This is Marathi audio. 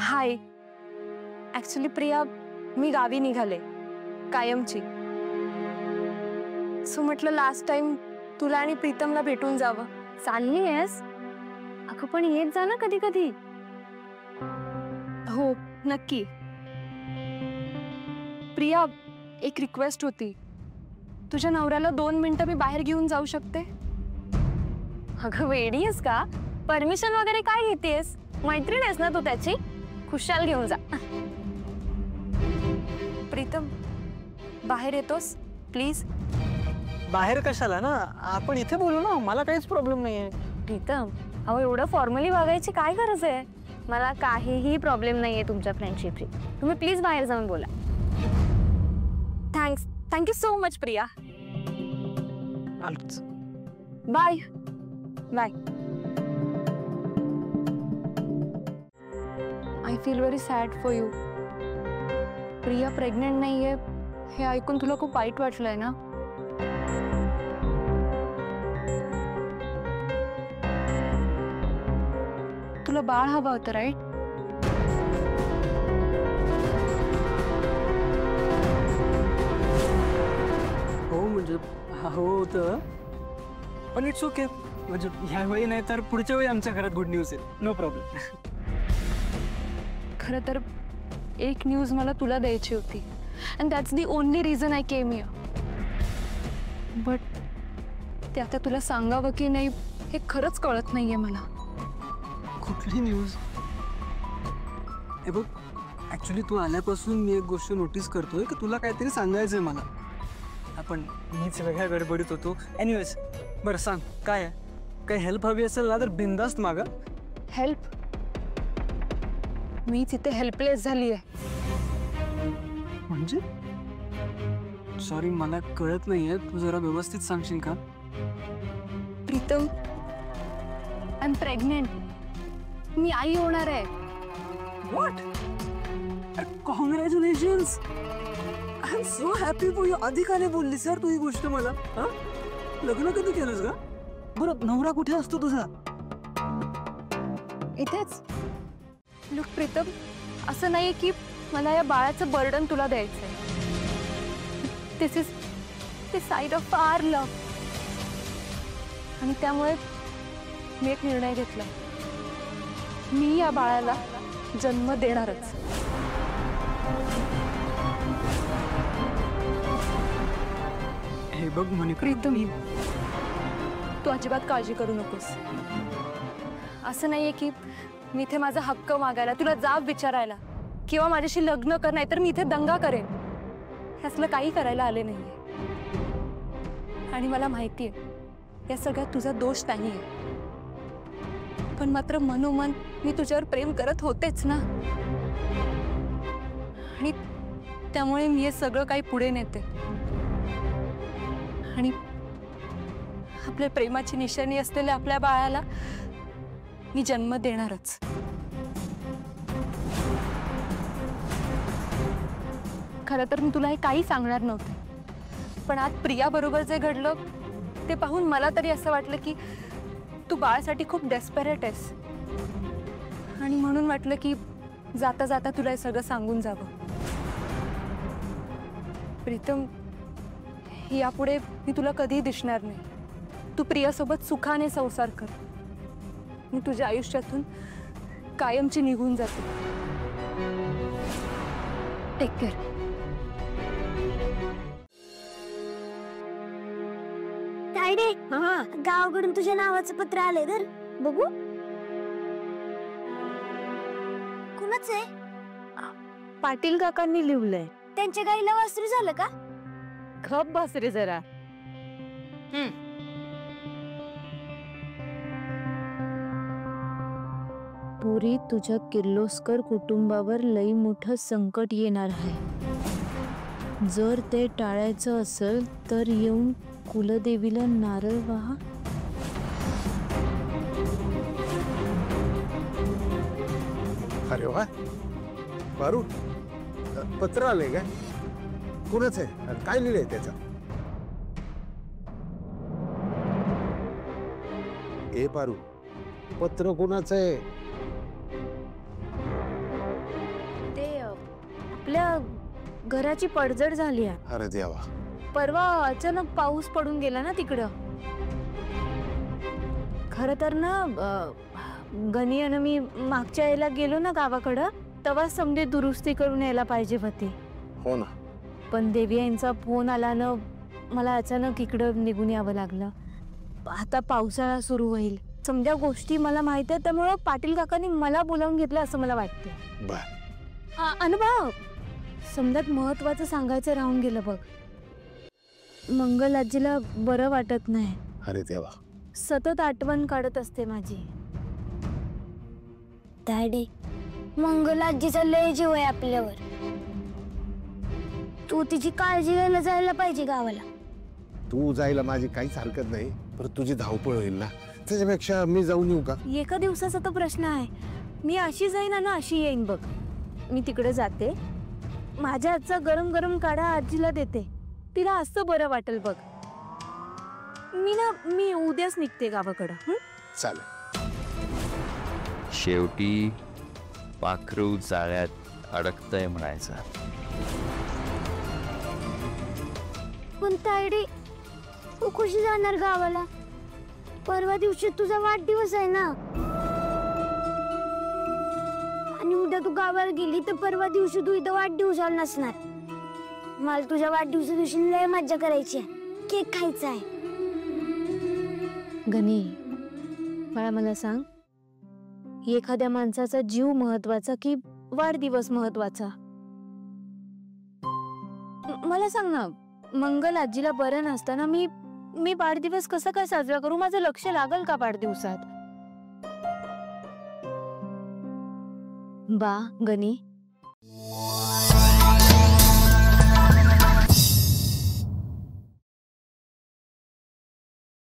हाय, ऍक्च्युली प्रिया मी गावी निघाले कायमची. सो म्हटलं लास्ट टाइम तुला आणि प्रीतमला भेटून जावं. चालली आहेस? अगं पण येत जा ना कधी कधी. हो नक्की. प्रिया एक रिक्वेस्ट होती, तुझ्या नवऱ्याला 2 मिनिटं मी बाहेर घेऊन जाऊ शकते? अगं वेडी आहेस का? परमिशन वगैरे काय घेतेस? मैत्रीण आहेस ना तू त्याची, खुशाल घेऊन जा. प्रीतम बाहेर येतोस प्लीज? बाहेर कशाला ना, आपण इथे बोलू ना, मला काहीच प्रॉब्लेम नाहीये. प्रीतम अहो एवढं फॉर्मली वागायची काय गरज आहे? मला काहीही प्रॉब्लेम नाहीये तुमच्या फ्रेंडशिपची. तुम्ही प्लीज बाहेर जाऊन बोला. Thanks, thank you so much Priya. Bye bye. I feel very sad for you. Priya pregnant नाहीये हे ऐकून तुला खूप वाईट वाटलंय ना? तुला बाळ हवं होतं राईट? हो म्हणजे हो होतं, पण इट्स ओके. म्हणजे ह्यावेळी नाही तर पुढच्या वेळी आमच्या घरात गुड न्यूज येईल. No problem. खरं तर एक न्यूज मला तुला द्यायची होती, and that's the only reason I came here. But ते आता तुला सांगावं की नाही हे खरंच कळत नाहीये मला. कुठली न्यूज? हे बघ, ॲक्च्युली तू आल्यापासून मी एक गोष्ट नोटीस करतोय की तुला काहीतरी सांगायचंय मला. आपण मीच वेगळ्या गडबडीत होतो. एनिवेज बरं सांग काय आहे? काही हेल्प हवी असेल ना तर बिंदास्त मागा. हेल्प? मी तिथे हेल्पलेस झाली आहे. म्हणजे? सॉरी मला कळत नाहीये, तू जरा व्यवस्थित सांगशील का? Pritam I am pregnant. मी आई होणार आहे. What? Congratulations. I am so happy for you. आधी का नाही बोललीस यार तू ही गोष्ट मला? हा, लग्न कधी केलंस का? बरं नवरा कुठे असतो तुझा? इथेच. लुक प्रीतम, असं नाहीये की मला या बाळाचं बर्डन तुला द्यायचंय. This is the side of our love. आणि त्यामुळे मी एक निर्णय घेतला, मी या बाळाला जन्म देणारच. हे बघ म्हणे प्रीतम, तू अजिबात काळजी करू नकोस. असं नाहीये की मी इथे माझा हक्क मागायला, तुला जाब विचारायला किंवा माझ्याशी लग्न कर, नाही तर मी इथे दंगा करेन. हे असलं काही करायला आले नाहीये. आणि मला माहिती आहे या सगळ्यात तुझा दोष नाहीये, पण मात्र मनोमन मी तुझ्यावर प्रेम करत होतेच ना. आणि त्यामुळे मी हे सगळं काही पुढे नेते आणि आपल्या प्रेमाची निशाणी असलेल्या आपल्या बाळाला मी जन्म देणारच. खरं तर मी तुला हे काही सांगणार नव्हते, पण आज प्रिया बरोबर जे घडलं ते पाहून मला तरी असं वाटलं की तू बाळासाठी खूप डेस्परेट आहेस. आणि म्हणून वाटलं की जाता जाता तुला हे सगळं सांगून जावं. प्रीतम, यापुढे मी तुला कधीही दिसणार नाही. तू प्रियासोबत सुखाने संसार कर. मी तुझ्या आयुष्यातून कायमची निघून जाते. Take care. तायडे, गावाकडून तुझ्या नावाचं पत्र आलंय तर बघू. कुणाच आहे? पाटील काकांनी लिहिलंय. त्यांच्या गाईला वासरू झालं का? खप बस रे जरा. पुरी, तुझ्या किर्लोस्कर कुटुंबावर लई मोठं संकट येणार आहे. जर ते टाळायचं असेल तर येऊन कुलदेवीला नारळ वाहा. अरे वा पारू, पत्र आलंय का? कोणाच आहे आणि काय लिहिलंय त्याचं? ए पारू, पत्र कोणाचं आहे? आपल्या घराची पडझड झाली आहे. अरे देवा. परवा अचानक पाऊस पडून गेला ना तिकडं. खरं तर ना गणी आणि मी मागच्या यायला गेलो ना गावाकडं, तेव्हा समजे दुरुस्ती करून यायला पाहिजे होती. हो ना. पण देवी यांचा फोन आला ना, मला अचानक इकडं निघून यावं लागलं. आता पावसाळा सुरू होईल, समजा गोष्टी मला माहित आहे, त्यामुळं पाटील काकांनी मला बोलावून घेतलं असं मला वाटतं. बर. अनुभव समजात महत्वाचं सांगायचं राहून गेलं बघ. मंगल आजीला बरं वाटत नाही. अरे देवा. सतत आठवण काढत असते माझी. तायडे, मंगल आजीचा लय जीव आहे आपल्यावर. तू तिची काळजी घ्यायला जायला पाहिजे गावाला. तू जायला माझी काहीच हरकत नाही, पण तुझी धावपळ होईल ना, त्याच्यापेक्षा मी जाऊन येऊ का? एका दिवसाचा तो प्रश्न आहे. मी अशी जाईन ना अशी येईन बघ. मी तिकडे जाते, माझ्या हातचा गरम गरम काढा आजीला देते, तिला असं बरं वाटेल बघ. मी उद्याच निघते गावाकडं. चालेल. शेवटी पाखरू जाळ्यात अडकतंय म्हणायचं. पण तायडे, तू कशी जाणार गावाला? परवा दिवशी तुझा वाढदिवस आहे ना, आणि उद्या तू गावाला गेली तर परवा दिवशी तू इथं वाढदिवसाला नसणार. मला तुझ्या वाढदिवसा दिवशी लय मज्जा करायची आहे, केक खायचा आहे. गणी, मला सांग, एखाद्या माणसाचा जीव महत्वाचा की वाढदिवस महत्वाचा? मला सांग ना. मंगल आजीला बरं नसताना मी वाढदिवस कसा काय साजरा करू? माझं लक्ष लागल का वाढदिवसात? बा गणी,